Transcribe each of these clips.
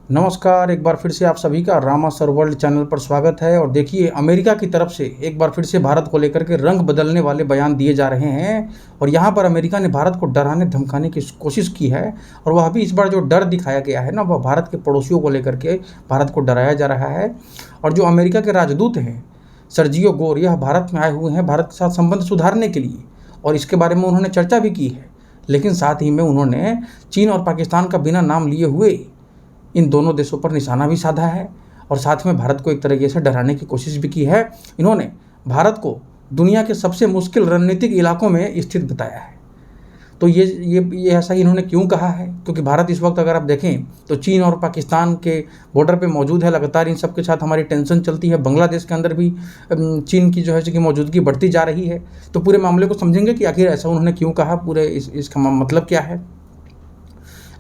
नमस्कार, एक बार फिर से आप सभी का रामा सर वर्ल्ड चैनल पर स्वागत है। और देखिए, अमेरिका की तरफ से एक बार फिर से भारत को लेकर के रंग बदलने वाले बयान दिए जा रहे हैं। और यहाँ पर अमेरिका ने भारत को डराने धमकाने की कोशिश की है। और वह भी इस बार जो डर दिखाया गया है ना, वह भारत के पड़ोसियों को लेकर के भारत को डराया जा रहा है। और जो अमेरिका के राजदूत हैं सर्जियो गोर, यह भारत में आए हुए हैं भारत के साथ संबंध सुधारने के लिए, और इसके बारे में उन्होंने चर्चा भी की है। लेकिन साथ ही में उन्होंने चीन और पाकिस्तान का बिना नाम लिए हुए इन दोनों देशों पर निशाना भी साधा है, और साथ में भारत को एक तरीके से डराने की कोशिश भी की है। इन्होंने भारत को दुनिया के सबसे मुश्किल रणनीतिक इलाकों में स्थित बताया है। तो ये ऐसा ही इन्होंने क्यों कहा है? क्योंकि भारत इस वक्त अगर आप देखें तो चीन और पाकिस्तान के बॉर्डर पे मौजूद है। लगातार इन सब के साथ हमारी टेंशन चलती है। बांग्लादेश के अंदर भी चीन की जो है कि मौजूदगी बढ़ती जा रही है। तो पूरे मामले को समझेंगे कि आखिर ऐसा उन्होंने क्यों कहा, पूरे इसका मतलब क्या है।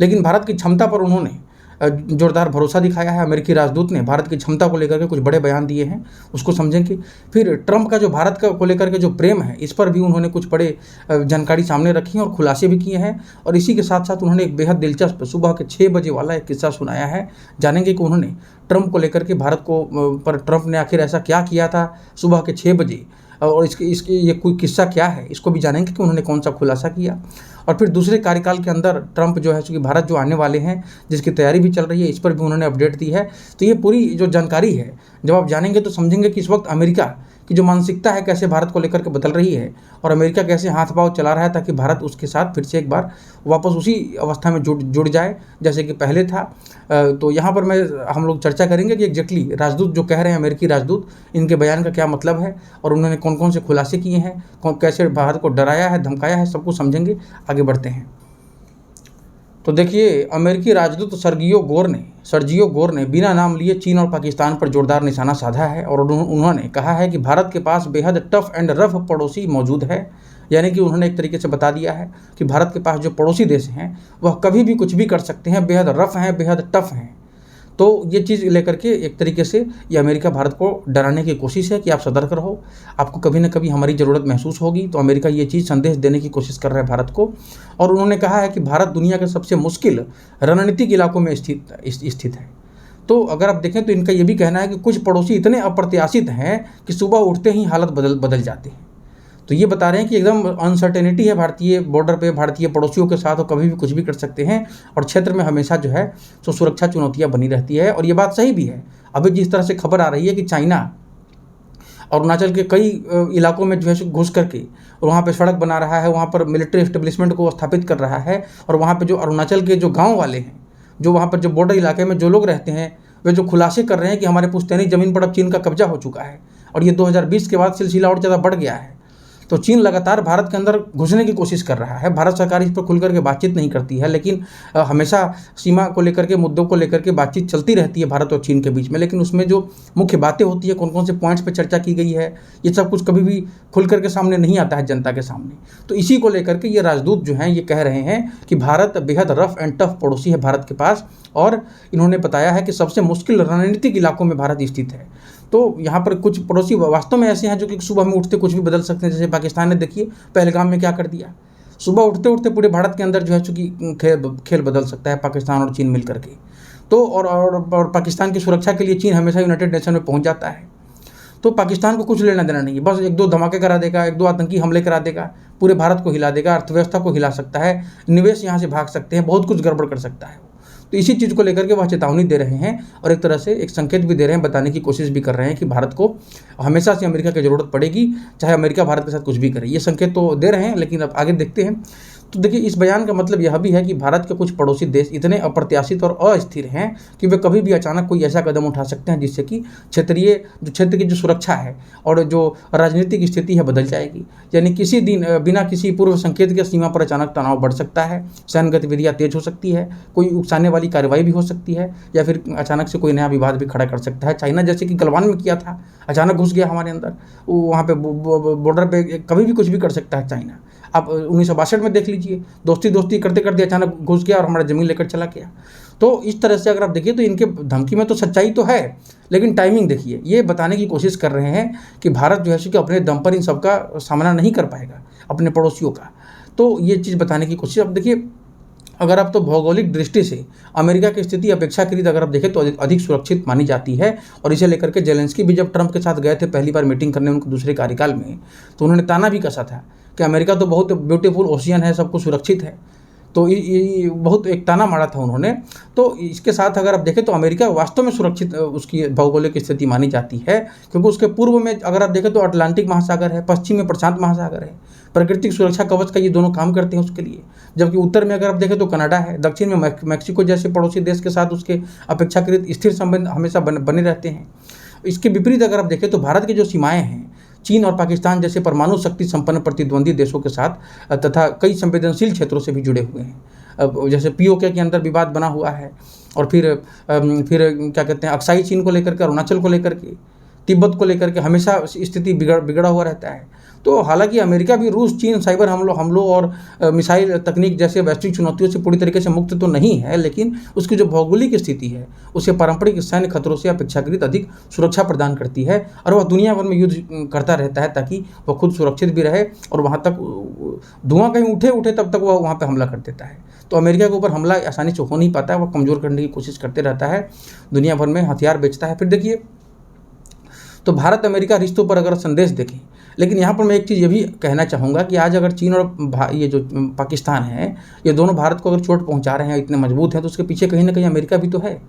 लेकिन भारत की क्षमता पर उन्होंने जोरदार भरोसा दिखाया है। अमेरिकी राजदूत ने भारत की क्षमता को लेकर के कुछ बड़े बयान दिए हैं, उसको समझेंगे। फिर ट्रंप का जो भारत को लेकर के जो प्रेम है, इस पर भी उन्होंने कुछ बड़े जानकारी सामने रखी है और खुलासे भी किए हैं। और इसी के साथ साथ उन्होंने एक बेहद दिलचस्प सुबह के 6 बजे वाला एक किस्सा सुनाया है। जानेंगे कि उन्होंने ट्रंप को लेकर के भारत को पर ट्रंप ने आखिर ऐसा क्या किया था सुबह के 6 बजे, और इसके ये कोई किस्सा क्या है, इसको भी जानेंगे कि उन्होंने कौन सा खुलासा किया। और फिर दूसरे कार्यकाल के अंदर ट्रंप जो है, चूँकि भारत जो आने वाले हैं जिसकी तैयारी भी चल रही है, इस पर भी उन्होंने अपडेट दी है। तो ये पूरी जो जानकारी है, जब आप जानेंगे तो समझेंगे कि इस वक्त अमेरिका की जो मानसिकता है कैसे भारत को लेकर के बदल रही है, और अमेरिका कैसे हाथ पांव चला रहा है ताकि भारत उसके साथ फिर से एक बार वापस उसी अवस्था में जुड़ जाए जैसे कि पहले था। तो यहाँ पर हम लोग चर्चा करेंगे कि एग्जैक्टली राजदूत जो कह रहे हैं, अमेरिकी राजदूत, इनके बयान का क्या मतलब है और उन्होंने कौन कौन से खुलासे किए हैं, कैसे भारत को डराया है, धमकाया है, सब कुछ समझेंगे। आगे बढ़ते हैं। तो देखिए, अमेरिकी राजदूत सर्जियो गोर ने बिना नाम लिए चीन और पाकिस्तान पर जोरदार निशाना साधा है। और उन्होंने कहा है कि भारत के पास बेहद टफ एंड रफ पड़ोसी मौजूद है। यानी कि उन्होंने एक तरीके से बता दिया है कि भारत के पास जो पड़ोसी देश हैं वह कभी भी कुछ भी कर सकते हैं, बेहद रफ हैं, बेहद टफ हैं। तो ये चीज़ लेकर के एक तरीके से ये अमेरिका भारत को डराने की कोशिश है कि आप सतर्क रहो, आपको कभी ना कभी हमारी ज़रूरत महसूस होगी। तो अमेरिका ये चीज़ संदेश देने की कोशिश कर रहा है भारत को। और उन्होंने कहा है कि भारत दुनिया के सबसे मुश्किल रणनीतिक इलाकों में स्थित है। तो अगर आप देखें तो इनका ये भी कहना है कि कुछ पड़ोसी इतने अप्रत्याशित हैं कि सुबह उठते ही हालत बदल जाती है। तो ये बता रहे हैं कि एकदम अनसर्टेनिटी है भारतीय बॉर्डर पे, भारतीय पड़ोसियों के साथ, और कभी भी कुछ भी कर सकते हैं। और क्षेत्र में हमेशा जो है सो सुरक्षा चुनौतियां बनी रहती है। और ये बात सही भी है। अभी जिस तरह से खबर आ रही है कि चाइना अरुणाचल के कई इलाकों में जो है घुस करके वहाँ पे सड़क बना रहा है, वहाँ पर मिलिट्री एस्टेब्लिशमेंट को स्थापित कर रहा है। और वहाँ पे जो अरुणाचल के जो गाँव वाले हैं, जो वहाँ पर जो बॉर्डर इलाके में जो लोग रहते हैं, वे जो खुलासे कर रहे हैं कि हमारे पुश्तैनी ज़मीन पर अब चीन का कब्जा हो चुका है। और ये 2020 के बाद सिलसिला और ज़्यादा बढ़ गया है। तो चीन लगातार भारत के अंदर घुसने की कोशिश कर रहा है। भारत सरकार इस पर खुलकर के बातचीत नहीं करती है, लेकिन हमेशा सीमा को लेकर के, मुद्दों को लेकर के बातचीत चलती रहती है भारत और चीन के बीच में। लेकिन उसमें जो मुख्य बातें होती है, कौन कौन से पॉइंट्स पर चर्चा की गई है, ये सब कुछ कभी भी खुल करके सामने नहीं आता है जनता के सामने। तो इसी को लेकर के ये राजदूत जो हैं ये कह रहे हैं कि भारत बेहद रफ एंड टफ पड़ोसी है भारत के पास। और इन्होंने बताया है कि सबसे मुश्किल रणनीतिक इलाकों में भारत स्थित है। तो यहाँ पर कुछ पड़ोसी वास्तव में ऐसे हैं जो कि सुबह में उठते कुछ भी बदल सकते हैं। जैसे पाकिस्तान ने देखिए पहलगाम में क्या कर दिया। सुबह उठते उठते पूरे भारत के अंदर जो है चूँकि खेल बदल सकता है पाकिस्तान और चीन मिल करके। तो और पाकिस्तान की सुरक्षा के लिए चीन हमेशा यूनाइटेड नेशन में पहुँच जाता है। तो पाकिस्तान को कुछ लेना देना नहीं है, बस 1-2 धमाके करा देगा, 1-2 आतंकी हमले करा देगा, पूरे भारत को हिला देगा, अर्थव्यवस्था को हिला सकता है, निवेश यहाँ से भाग सकते हैं, बहुत कुछ गड़बड़ कर सकता है। तो इसी चीज़ को लेकर के वह चेतावनी दे रहे हैं और एक तरह से एक संकेत भी दे रहे हैं, बताने की कोशिश भी कर रहे हैं कि भारत को हमेशा से अमेरिका की ज़रूरत पड़ेगी, चाहे अमेरिका भारत के साथ कुछ भी करे। ये संकेत तो दे रहे हैं, लेकिन अब आगे देखते हैं। तो देखिए, इस बयान का मतलब यह भी है कि भारत के कुछ पड़ोसी देश इतने अप्रत्याशित और अस्थिर हैं कि वे कभी भी अचानक कोई ऐसा कदम उठा सकते हैं जिससे कि क्षेत्र की जो सुरक्षा है और जो राजनीतिक स्थिति है बदल जाएगी। यानी किसी दिन बिना किसी पूर्व संकेत के सीमा पर अचानक तनाव बढ़ सकता है, सैन्य गतिविधियाँ तेज हो सकती है, कोई उकसाने वाली कार्रवाई भी हो सकती है, या फिर अचानक से कोई नया विवाद भी खड़ा कर सकता है। चाइना जैसे कि गलवान में किया था, अचानक घुस गया हमारे अंदर, वहाँ पे बॉर्डर पे कभी भी कुछ भी कर सकता है चाइना। आप 1962 में देख लीजिए, दोस्ती करते करते अचानक घुस गया और हमारा ज़मीन लेकर चला गया। तो इस तरह से अगर आप देखिए तो इनके धमकी में तो सच्चाई तो है, लेकिन टाइमिंग देखिए, ये बताने की कोशिश कर रहे हैं कि भारत जो है कि अपने दम पर इन सब का सामना नहीं कर पाएगा, अपने पड़ोसियों का। तो ये चीज़ बताने की कोशिश। अब देखिए, अगर आप तो भौगोलिक दृष्टि से अमेरिका की स्थिति अपेक्षाकृत अगर आप देखें तो अधिक सुरक्षित मानी जाती है। और इसे लेकर के जेलेंस्की भी जब ट्रंप के साथ गए थे पहली बार मीटिंग करने उनके दूसरे कार्यकाल में, तो उन्होंने ताना भी कसा था कि अमेरिका तो बहुत ब्यूटीफुल ओशियन है, सब कुछ सुरक्षित है। तो ये बहुत एक ताना मारा था उन्होंने। तो इसके साथ अगर आप देखें तो अमेरिका वास्तव में सुरक्षित उसकी भौगोलिक स्थिति मानी जाती है, क्योंकि उसके पूर्व में अगर आप देखें तो अटलांटिक महासागर है, पश्चिम में प्रशांत महासागर है। प्राकृतिक सुरक्षा कवच का ये दोनों काम करते हैं उसके लिए। जबकि उत्तर में अगर आप देखें तो कनाडा है, दक्षिण में मैक्सिको जैसे पड़ोसी देश के साथ उसके अपेक्षाकृत स्थिर संबंध हमेशा बने रहते हैं। इसके विपरीत अगर आप देखें तो भारत की जो सीमाएँ हैं चीन और पाकिस्तान जैसे परमाणु शक्ति संपन्न प्रतिद्वंदी देशों के साथ तथा कई संवेदनशील क्षेत्रों से भी जुड़े हुए हैं। अब जैसे पीओके के अंदर विवाद बना हुआ है, और फिर क्या कहते हैं अक्साई चीन को लेकर के, अरुणाचल को लेकर के, तिब्बत को लेकर के हमेशा स्थिति बिगड़ा हुआ रहता है। तो हालांकि अमेरिका भी रूस, चीन साइबर हमलों और मिसाइल तकनीक जैसे वैश्विक चुनौतियों से पूरी तरीके से मुक्त तो नहीं है, लेकिन उसकी जो भौगोलिक स्थिति है उसे पारंपरिक सैन्य खतरों से अपेक्षाकृत अधिक सुरक्षा प्रदान करती है। और वह दुनिया भर में युद्ध करता रहता है ताकि वह खुद सुरक्षित भी रहे, और वहाँ तक धुआं कहीं उठे तब तक वह वहाँ पर हमला कर देता है। तो अमेरिका के ऊपर हमला आसानी से हो नहीं पाता है, वह कमज़ोर करने की कोशिश करते रहता है, दुनिया भर में हथियार बेचता है। फिर देखिए तो भारत अमेरिका रिश्तों पर अगर संदेश देखें, लेकिन यहाँ पर मैं एक चीज़ ये भी कहना चाहूँगा कि आज अगर चीन और ये जो पाकिस्तान है, ये दोनों भारत को अगर चोट पहुँचा रहे हैं, इतने मजबूत हैं, तो उसके पीछे कहीं ना कहीं अमेरिका भी तो है।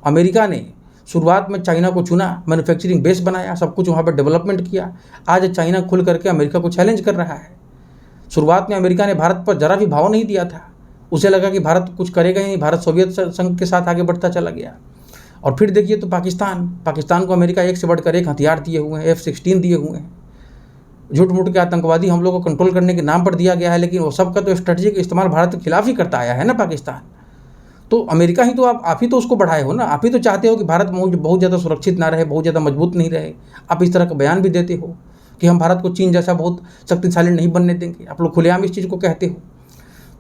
अमेरिका ने शुरुआत में चाइना को चुना, मैन्युफैक्चरिंग बेस बनाया, सब कुछ वहाँ पर डेवलपमेंट किया। आज चाइना खुल करके अमेरिका को चैलेंज कर रहा है। शुरुआत में अमेरिका ने भारत पर जरा भी भाव नहीं दिया था, उसे लगा कि भारत कुछ करेगा ही नहीं, भारत सोवियत संघ के साथ आगे बढ़ता चला गया। और फिर देखिए तो पाकिस्तान को अमेरिका एक से बढ़कर एक हथियार दिए हुए हैं, F-16 दिए हुए हैं। झूठ मूठ के आतंकवादी हमलों को कंट्रोल करने के नाम पर दिया गया है, लेकिन वो सबका तो स्ट्रेटजिक इस्तेमाल भारत के खिलाफ ही करता आया है ना पाकिस्तान। तो अमेरिका ही तो आप ही तो उसको बढ़ाए हो ना, आप ही तो चाहते हो कि भारत बहुत ज़्यादा सुरक्षित ना रहे, बहुत ज़्यादा मजबूत नहीं रहे। आप इस तरह का बयान भी देते हो कि हम भारत को चीन जैसा बहुत शक्तिशाली नहीं बनने देंगे, आप लोग खुलेआम इस चीज़ को कहते हो।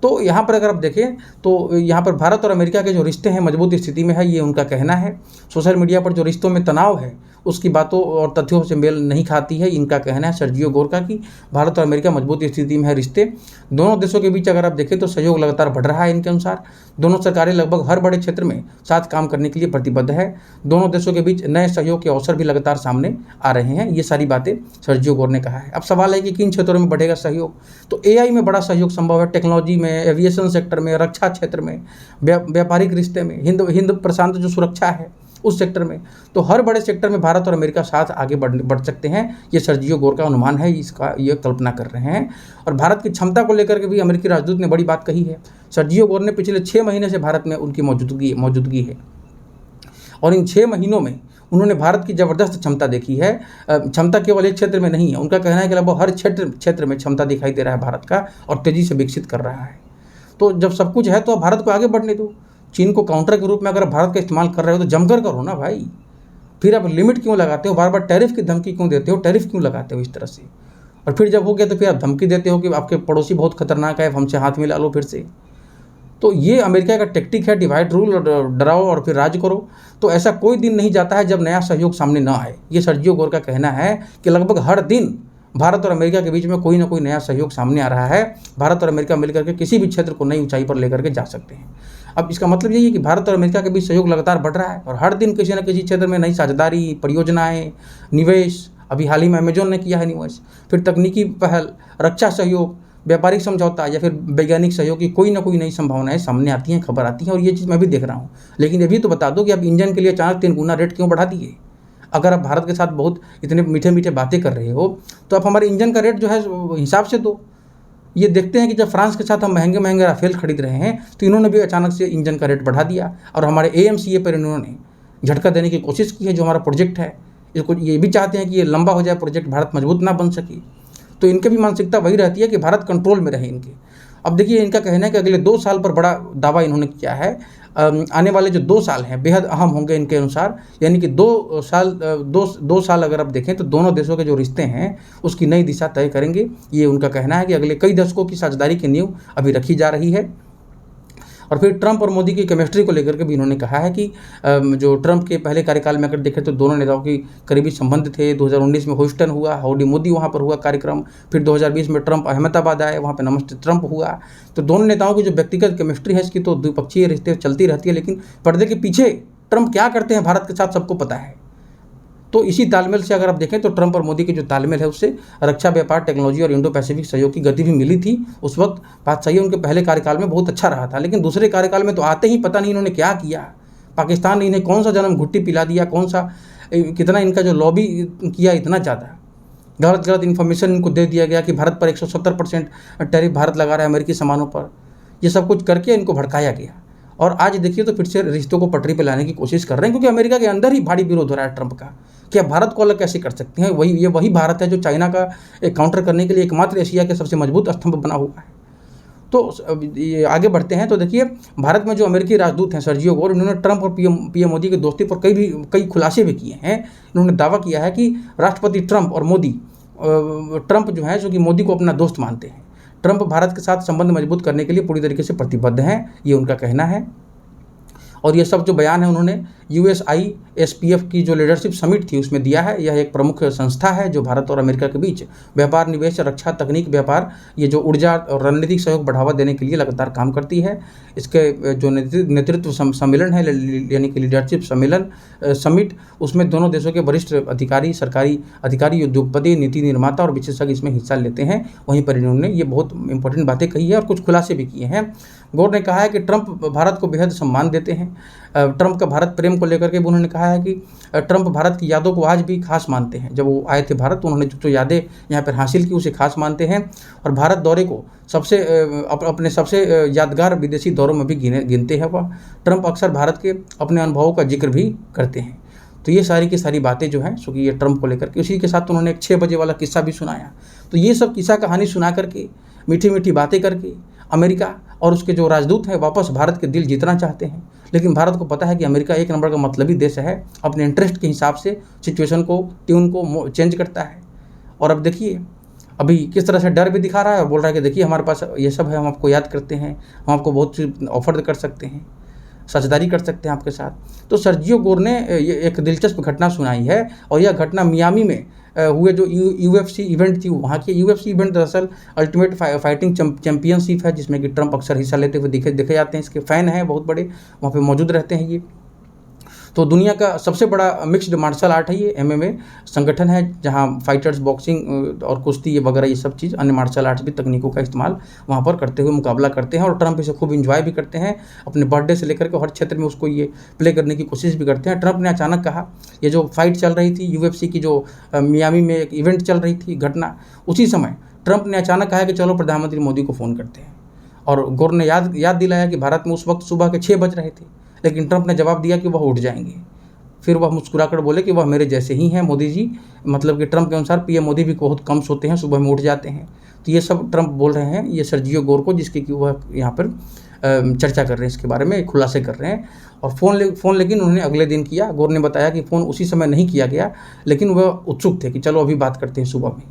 तो यहाँ पर अगर आप देखें तो यहाँ पर भारत और अमेरिका के जो रिश्ते हैं मजबूत स्थिति में है, ये उनका कहना है। सोशल मीडिया पर जो रिश्तों में तनाव है उसकी बातों और तथ्यों से मेल नहीं खाती है, इनका कहना है सर्जियो गोरका की भारत और अमेरिका मजबूत स्थिति में है रिश्ते। दोनों देशों के बीच अगर आप देखें तो सहयोग लगातार बढ़ रहा है। इनके अनुसार दोनों सरकारें लगभग हर बड़े क्षेत्र में साथ काम करने के लिए प्रतिबद्ध है। दोनों देशों के बीच नए सहयोग के अवसर भी लगातार सामने आ रहे हैं। ये सारी बातें सर्जियो गोर ने कहा है। अब सवाल है कि किन क्षेत्रों में बढ़ेगा सहयोग, तो AI में बड़ा सहयोग संभव है, टेक्नोलॉजी में, एविएशन सेक्टर में, रक्षा क्षेत्र में, व्यापारिक रिश्ते में, हिंद प्रशांत जो सुरक्षा है उस सेक्टर में। तो हर बड़े सेक्टर में भारत और अमेरिका साथ आगे बढ़ सकते हैं, ये सर्जियो गोर का अनुमान है, इसका ये कल्पना कर रहे हैं। और भारत की क्षमता को लेकर के भी अमेरिकी राजदूत ने बड़ी बात कही है। सर्जियो गोर ने पिछले 6 महीने से भारत में उनकी मौजूदगी है, और इन 6 महीनों में उन्होंने भारत की ज़बरदस्त क्षमता देखी है। क्षमता केवल एक क्षेत्र में नहीं है, उनका कहना है कि लगभग हर क्षेत्र में क्षमता दिखाई दे रहा है भारत का, और तेज़ी से विकसित कर रहा है। तो जब सब कुछ है तो भारत को आगे बढ़ने दो। चीन को काउंटर के रूप में अगर भारत का इस्तेमाल कर रहे हो तो जमकर करो ना भाई। फिर आप लिमिट क्यों लगाते हो, बार बार टैरिफ की धमकी क्यों देते हो, टैरिफ क्यों लगाते हो इस तरह से। और फिर जब हो गया तो फिर आप धमकी देते हो कि आपके पड़ोसी बहुत खतरनाक है, हमसे हाथ मिला लो फिर से। तो ये अमेरिका का टेक्टिक है, डिवाइड रूल, और डराओ और फिर राज करो। तो ऐसा कोई दिन नहीं जाता है जब नया सहयोग सामने न आए। ये सर्जियो गोर का कहना है कि लगभग हर दिन भारत और अमेरिका के बीच में कोई ना कोई नया सहयोग सामने आ रहा है। भारत और अमेरिका मिलकर के किसी भी क्षेत्र को नई ऊंचाई पर लेकर के जा सकते हैं। अब इसका मतलब यही है कि भारत और अमेरिका के बीच सहयोग लगातार बढ़ रहा है, और हर दिन किसी न किसी क्षेत्र में नई साझेदारी, परियोजनाएं, निवेश, अभी हाल ही में अमेजोन ने किया है निवेश, फिर तकनीकी पहल, रक्षा सहयोग, व्यापारिक समझौता या फिर वैज्ञानिक सहयोग की कोई ना कोई नई संभावनाएं सामने आती हैं, खबर आती है। और ये चीज़ मैं भी देख रहा हूँ। लेकिन ये भी तो बता दो कि आप इंजन के लिए अचानक 3 गुना रेट क्यों बढ़ा दिए। अगर आप भारत के साथ बहुत इतने मीठे मीठे बातें कर रहे हो तो आप हमारे इंजन का रेट जो है हिसाब से दो। ये देखते हैं कि जब फ्रांस के साथ हम महंगे महंगे राफेल खरीद रहे हैं तो इन्होंने भी अचानक से इंजन का रेट बढ़ा दिया, और हमारे AMCA पर इन्होंने झटका देने की कोशिश की है। जो हमारा प्रोजेक्ट है इसको ये भी चाहते हैं कि ये लंबा हो जाए प्रोजेक्ट, भारत मजबूत ना बन सके। तो इनकी भी मानसिकता वही रहती है कि भारत कंट्रोल में रहे इनके। अब देखिए इनका कहना है कि अगले 2 साल पर बड़ा दावा इन्होंने किया है। आने वाले जो 2 साल हैं बेहद अहम होंगे इनके अनुसार, यानी कि 2 साल अगर आप देखें तो दोनों देशों के जो रिश्ते हैं उसकी नई दिशा तय करेंगे। ये उनका कहना है कि अगले कई दशकों की साझेदारी की नींव अभी रखी जा रही है। और फिर ट्रंप और मोदी की केमिस्ट्री को लेकर के भी इन्होंने कहा है कि जो ट्रंप के पहले कार्यकाल में अगर देखें तो दोनों नेताओं की करीबी संबंध थे। 2019 में ह्यूस्टन हुआ, हाउडी मोदी वहाँ पर हुआ कार्यक्रम, फिर 2020 में ट्रंप अहमदाबाद आए, वहाँ पर नमस्ते ट्रंप हुआ। तो दोनों नेताओं की जो व्यक्तिगत केमिस्ट्री है इसकी तो द्विपक्षीय रिश्ते चलती रहती है, लेकिन पर्दे के पीछे ट्रंप क्या करते हैं भारत के साथ सबको पता है। तो इसी तालमेल से अगर आप देखें तो ट्रंप और मोदी की जो तालमेल है उससे रक्षा, व्यापार, टेक्नोलॉजी और इंडो पैसिफिक सहयोग की गति भी मिली थी। उस वक्त बात सही है, उनके पहले कार्यकाल में बहुत अच्छा रहा था, लेकिन दूसरे कार्यकाल में तो आते ही पता नहीं इन्होंने क्या किया। पाकिस्तान ने इन्हें कौन सा जन्म घुट्टी पिला दिया, कितना इनका जो लॉबी किया, इतना ज़्यादा गलत इन्फॉर्मेशन इनको दे दिया गया कि भारत पर 170% टैरिफ भारत लगा रहा है अमेरिकी सामानों पर। ये सब कुछ करके इनको भड़काया गया और आज देखिए तो फिर से रिश्तों को पटरी पर लाने की कोशिश कर रहे हैं, क्योंकि अमेरिका के अंदर ही भारी विरोध हो रहा है ट्रंप का कि आप भारत को अलग कैसे कर सकते हैं। वही भारत है जो चाइना का काउंटर करने के लिए एकमात्र एशिया के सबसे मजबूत स्तंभ बना हुआ है। तो ये आगे बढ़ते हैं तो देखिए भारत में जो अमेरिकी राजदूत हैं सर्जियो गोर, इन्होंने ट्रंप और पीएम मोदी की दोस्ती पर कई खुलासे भी किए हैं। इन्होंने दावा किया है कि राष्ट्रपति ट्रंप और मोदी, ट्रंप जो है जो कि मोदी को अपना दोस्त मानते हैं, ट्रंप भारत के साथ संबंध मजबूत करने के लिए पूरी तरीके से प्रतिबद्ध हैं, ये उनका कहना है। और ये सब जो बयान है उन्होंने USISPF की जो लीडरशिप समिट थी उसमें दिया है। यह एक प्रमुख संस्था है जो भारत और अमेरिका के बीच व्यापार, निवेश, रक्षा, तकनीक, व्यापार, ये जो ऊर्जा और रणनीतिक सहयोग बढ़ावा देने के लिए लगातार काम करती है। इसके जो नेतृत्व सम्मेलन है यानी कि लीडरशिप सम्मेलन समिट, उसमें दोनों देशों के वरिष्ठ अधिकारी, सरकारी अधिकारी, उद्योगपति, नीति निर्माता और विशेषज्ञ इसमें हिस्सा लेते हैं। वहीं पर इन्होंने ये बहुत इंपॉर्टेंट बातें कही है और कुछ खुलासे भी किए हैं। गौर ने कहा है कि ट्रंप भारत को बेहद सम्मान देते हैं। ट्रंप का भारत प्रेम को लेकर के भी उन्होंने कहा है कि ट्रंप भारत की यादों को आज भी खास मानते हैं। जब वो आए थे भारत तो उन्होंने जो यादें यहाँ पर हासिल की उसे खास मानते हैं और भारत दौरे को अपने सबसे यादगार विदेशी दौरों में भी गिनते हैं वह। ट्रंप अक्सर भारत के अपने अनुभवों का जिक्र भी करते हैं। तो ये सारी की सारी बातें जो हैं सो कि ये ट्रंप को लेकर के, उसी के साथ उन्होंने एक 6 बजे वाला किस्सा भी सुनाया। तो ये सब किस्सा कहानी सुना करके, मीठी मीठी बातें करके अमेरिका और उसके जो राजदूत हैं वापस भारत के दिल जीतना चाहते हैं। लेकिन भारत को पता है कि अमेरिका एक नंबर का मतलबी देश है, अपने इंटरेस्ट के हिसाब से सिचुएशन को, ट्यून को चेंज करता है। और अब देखिए अभी किस तरह से डर भी दिखा रहा है और बोल रहा है कि देखिए हमारे पास ये सब है, हम आपको याद करते हैं, हम आपको बहुत सी ऑफर कर सकते हैं, साझेदारी कर सकते हैं आपके साथ। तो सर्जियो गोर ने ये एक दिलचस्प घटना सुनाई है और यह घटना मियामी में हुए जो UFC इवेंट थी, वहाँ के UFC इवेंट दरअसल अल्टीमेट फाइटिंग चैंपियनशिप है, जिसमें कि ट्रंप अक्सर हिस्सा लेते हुए देखे जाते हैं। इसके फ़ैन हैं बहुत बड़े, वहाँ पे मौजूद रहते हैं ये। तो दुनिया का सबसे बड़ा मिक्स्ड मार्शल आर्ट है ये, MMA संगठन है जहाँ फाइटर्स बॉक्सिंग और कुश्ती वगैरह ये सब चीज़, अन्य मार्शल आर्ट्स भी तकनीकों का इस्तेमाल वहाँ पर करते हुए मुकाबला करते हैं। और ट्रंप इसे खूब इंजॉय भी करते हैं, अपने बर्थडे से लेकर के हर क्षेत्र में उसको ये प्ले करने की कोशिश भी करते हैं। ट्रंप ने अचानक कहा, ये जो फाइट चल रही थी UFC की, जो मियामी में एक इवेंट चल रही थी घटना, उसी समय ट्रंप ने अचानक कहा कि चलो प्रधानमंत्री मोदी को फ़ोन करते हैं। और गोर ने याद दिलाया कि भारत में उस वक्त सुबह के 6 बज रहे थे, लेकिन ट्रंप ने जवाब दिया कि वह उठ जाएंगे। फिर वह मुस्कुराकर बोले कि वह मेरे जैसे ही हैं मोदी जी, मतलब कि ट्रंप के अनुसार पीएम मोदी भी बहुत कम सोते हैं, सुबह में उठ जाते हैं। तो ये सब ट्रंप बोल रहे हैं, ये सर्जियो गोर को, जिसकी कि वह यहाँ पर चर्चा कर रहे हैं, इसके बारे में खुलासे कर रहे हैं। और फ़ोन लेकिन उन्होंने अगले दिन किया। गोर ने बताया कि फ़ोन उसी समय नहीं किया गया, लेकिन वह उत्सुक थे कि चलो अभी बात करते हैं सुबह में।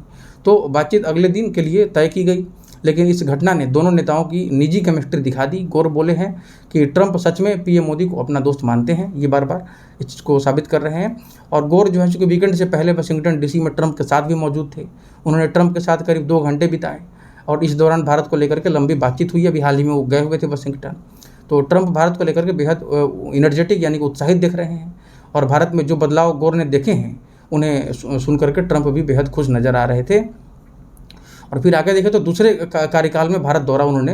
तो बातचीत अगले दिन के लिए तय की गई, लेकिन इस घटना ने दोनों नेताओं की निजी केमिस्ट्री दिखा दी। गोर बोले हैं कि ट्रंप सच में पीएम मोदी को अपना दोस्त मानते हैं, ये बार बार इस चीज़ को साबित कर रहे हैं। और गोर जो है चूँकि वीकेंड से पहले वाशिंगटन DC में ट्रंप के साथ भी मौजूद थे, उन्होंने ट्रंप के साथ करीब 2 घंटे बिताए और इस दौरान भारत को लेकर के लंबी बातचीत हुई। अभी हाल ही में वो गए हुए थे वाशिंगटन। तो ट्रंप भारत को लेकर के बेहद इनर्जेटिक यानी कि उत्साहित दिख रहे हैं और भारत में जो बदलाव गोर ने देखे हैं उन्हें सुन करके ट्रंप भी बेहद खुश नज़र आ रहे थे। और फिर आगे देखें तो दूसरे कार्यकाल में भारत दौरा उन्होंने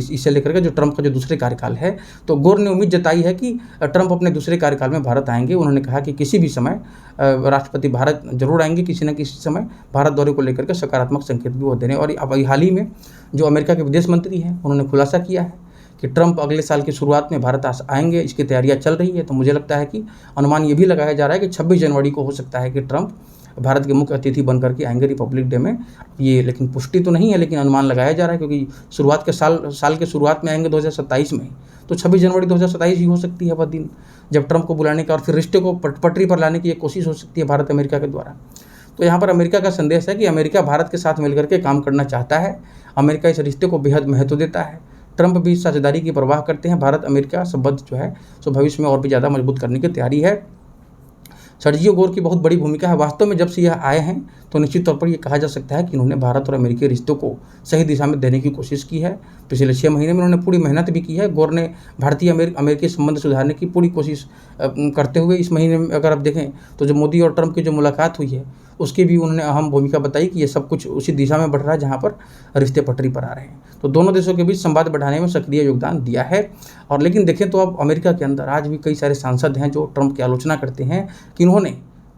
इसे लेकर के जो ट्रंप का जो दूसरे कार्यकाल है, तो गोर ने उम्मीद जताई है कि ट्रंप अपने दूसरे कार्यकाल में भारत आएंगे। उन्होंने कहा कि किसी भी समय राष्ट्रपति भारत जरूर आएंगे, किसी न किसी समय भारत दौरे को लेकर के सकारात्मक संकेत भी वो दे रहे हैं। और अब हाल ही में जो अमेरिका के विदेश मंत्री हैं उन्होंने खुलासा किया है कि ट्रंप अगले साल की शुरुआत में भारत आएंगे, इसकी तैयारियाँ चल रही है। तो मुझे लगता है कि अनुमान ये भी लगाया जा रहा है कि 26 जनवरी को हो सकता है कि ट्रंप भारत के मुख्य अतिथि बनकर के आएंगे रिपब्लिक डे में। ये लेकिन पुष्टि तो नहीं है, लेकिन अनुमान लगाया जा रहा है, क्योंकि शुरुआत के साल के शुरुआत में आएंगे 2027 में, तो 26 जनवरी 2027 ही हो सकती है वह दिन जब ट्रंप को बुलाने का और फिर रिश्ते को पटरी पर लाने की एक कोशिश हो सकती है भारत अमेरिका के द्वारा। तो यहाँ पर अमेरिका का संदेश है कि अमेरिका भारत के साथ मिलकर के काम करना चाहता है। अमेरिका इस रिश्ते को बेहद महत्व देता है। ट्रंप भी साझेदारी की परवाह करते हैं। भारत अमेरिका संबंध जो है सो भविष्य में और भी ज़्यादा मजबूत करने की तैयारी है। सर्जियो गोर की बहुत बड़ी भूमिका है। वास्तव में जब से यह आए हैं तो निश्चित तौर पर यह कहा जा सकता है कि इन्होंने भारत और अमेरिकी रिश्तों को सही दिशा में देने की कोशिश की है। पिछले 6 महीने में उन्होंने पूरी मेहनत भी की है। गोर ने भारतीय अमेरिकी संबंध सुधारने की पूरी कोशिश करते हुए इस महीने में अगर आप देखें तो जो मोदी और ट्रंप की जो मुलाकात हुई है उसकी भी उन्होंने अहम भूमिका बताई कि ये सब कुछ उसी दिशा में बढ़ रहा है जहाँ पर रिश्ते पटरी पर आ रहे हैं। तो दोनों देशों के बीच संवाद बढ़ाने में सक्रिय योगदान दिया है। और लेकिन देखें तो अब अमेरिका के अंदर आज भी कई सारे सांसद हैं जो ट्रंप की आलोचना करते हैं कि उन्होंने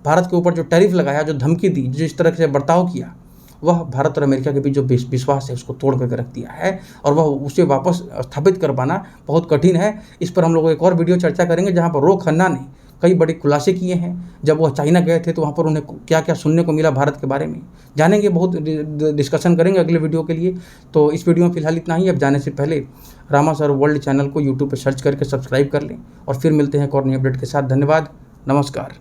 भारत के ऊपर जो टैरिफ लगाया, जो धमकी दी, जो इस तरह से बर्ताव किया, वह भारत और अमेरिका के बीच जो विश्वास है उसको तोड़ करके रख दिया है और वह उसे वापस स्थापित कर पाना बहुत कठिन है। इस पर हम लोग एक और वीडियो चर्चा करेंगे जहाँ पर रो खन्ना ने कई बड़े खुलासे किए हैं। जब वह चाइना गए थे तो वहाँ पर उन्हें क्या क्या सुनने को मिला भारत के बारे में जानेंगे, बहुत डिस्कशन करेंगे अगले वीडियो के लिए। तो इस वीडियो में फिलहाल इतना ही। अब जाने से पहले रामा सर वर्ल्ड चैनल को यूट्यूब पर सर्च करके सब्सक्राइब कर लें और फिर मिलते हैं एक और नई अपडेट के साथ। धन्यवाद, नमस्कार।